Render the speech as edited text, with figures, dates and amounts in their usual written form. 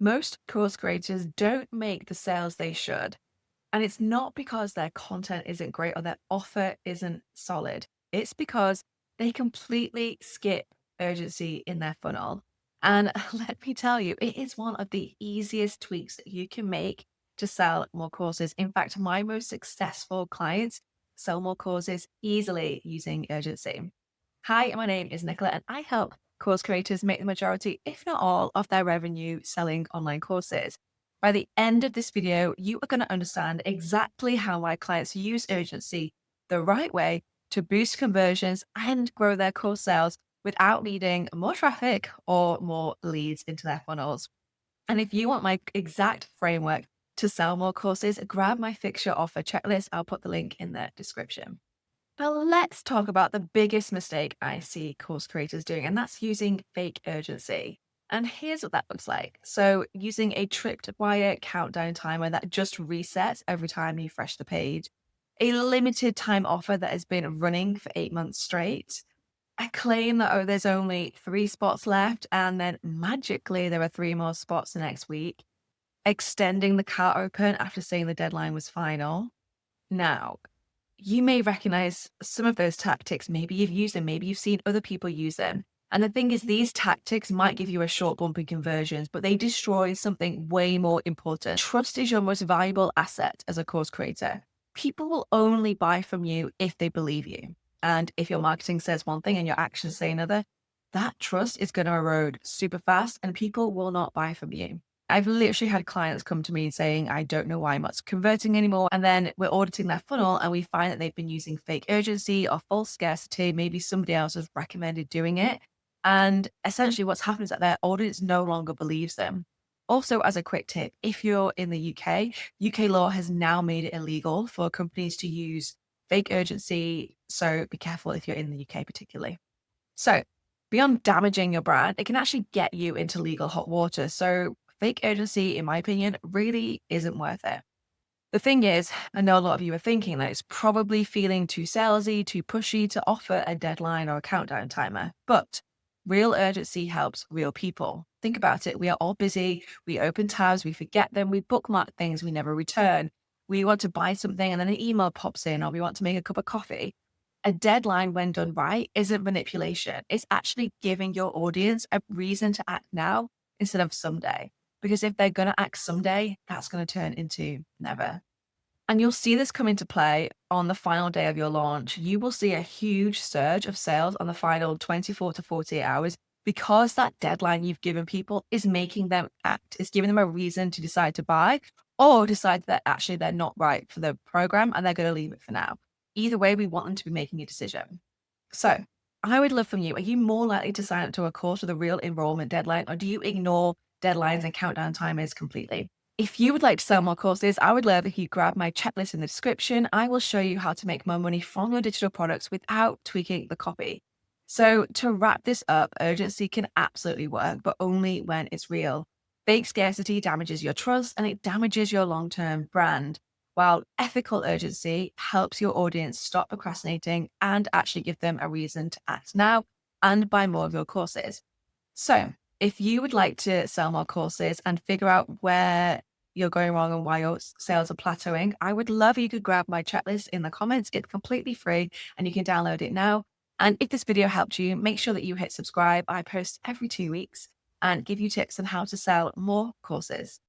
Most course creators don't make the sales they should. And it's not because their content isn't great or their offer isn't solid. It's because they completely skip urgency in their funnel. And let me tell you, it is one of the easiest tweaks that you can make to sell more courses. In fact, my most successful clients sell more courses easily using urgency. Hi, my name is Nicola, and I help course creators make the majority, if not all, of their revenue selling online courses. By the end of this video, you are going to understand exactly how my clients use urgency the right way to boost conversions and grow their course sales without needing more traffic or more leads into their funnels. And if you want my exact framework to sell more courses, grab my fix your offer checklist. I'll put the link in the description. But let's talk about the biggest mistake I see course creators doing, and that's using fake urgency. And here's what that looks like. So, using a tripwire countdown timer that just resets every time you refresh the page, a limited time offer that has been running for 8 months straight, a claim that, oh, there's only 3 spots left, and then magically there are 3 more spots the next week, extending the cart open after saying the deadline was final. Now, you may recognize some of those tactics. Maybe you've used them, maybe you've seen other people use them. And the thing is, these tactics might give you a short bump in conversions, but they destroy something way more important. Trust is your most valuable asset as a course creator. People will only buy from you if they believe you. And if your marketing says one thing and your actions say another, that trust is going to erode super fast and people will not buy from you. I've literally had clients come to me saying, I don't know why I'm not converting anymore. And then we're auditing their funnel and we find that they've been using fake urgency or false scarcity. Maybe somebody else has recommended doing it. And essentially, what's happened is that their audience no longer believes them. Also, as a quick tip, if you're in the UK, UK law has now made it illegal for companies to use fake urgency. So be careful if you're in the UK, particularly. So, beyond damaging your brand, it can actually get you into legal hot water. So, fake urgency, in my opinion, really isn't worth it. The thing is, I know a lot of you are thinking that it's probably feeling too salesy, too pushy to offer a deadline or a countdown timer. But real urgency helps real people. Think about it. We are all busy. We open tabs, we forget them, we bookmark things we never return. We want to buy something and then an email pops in, or we want to make a cup of coffee. A deadline, when done right, isn't manipulation. It's actually giving your audience a reason to act now instead of someday. Because if they're going to act someday, that's going to turn into never. And you'll see this come into play on the final day of your launch. You will see a huge surge of sales on the final 24 to 48 hours because that deadline you've given people is making them act, it's giving them a reason to decide to buy or decide that actually they're not right for the program and they're going to leave it for now. Either way, we want them to be making a decision. So I would love from you. Are you more likely to sign up to a course with a real enrollment deadline, or do you ignore deadlines and countdown timers completely? If you would like to sell more courses, I would love if you grab my checklist in the description. I will show you how to make more money from your digital products without tweaking the copy. So, to wrap this up, urgency can absolutely work, but only when it's real. Fake scarcity damages your trust and it damages your long term brand, while ethical urgency helps your audience stop procrastinating and actually give them a reason to act now and buy more of your courses. So, if you would like to sell more courses and figure out where you're going wrong and why your sales are plateauing, I would love you to grab my checklist in the comments. It's completely free and you can download it now. And if this video helped you, make sure that you hit subscribe. I post every 2 weeks and give you tips on how to sell more courses.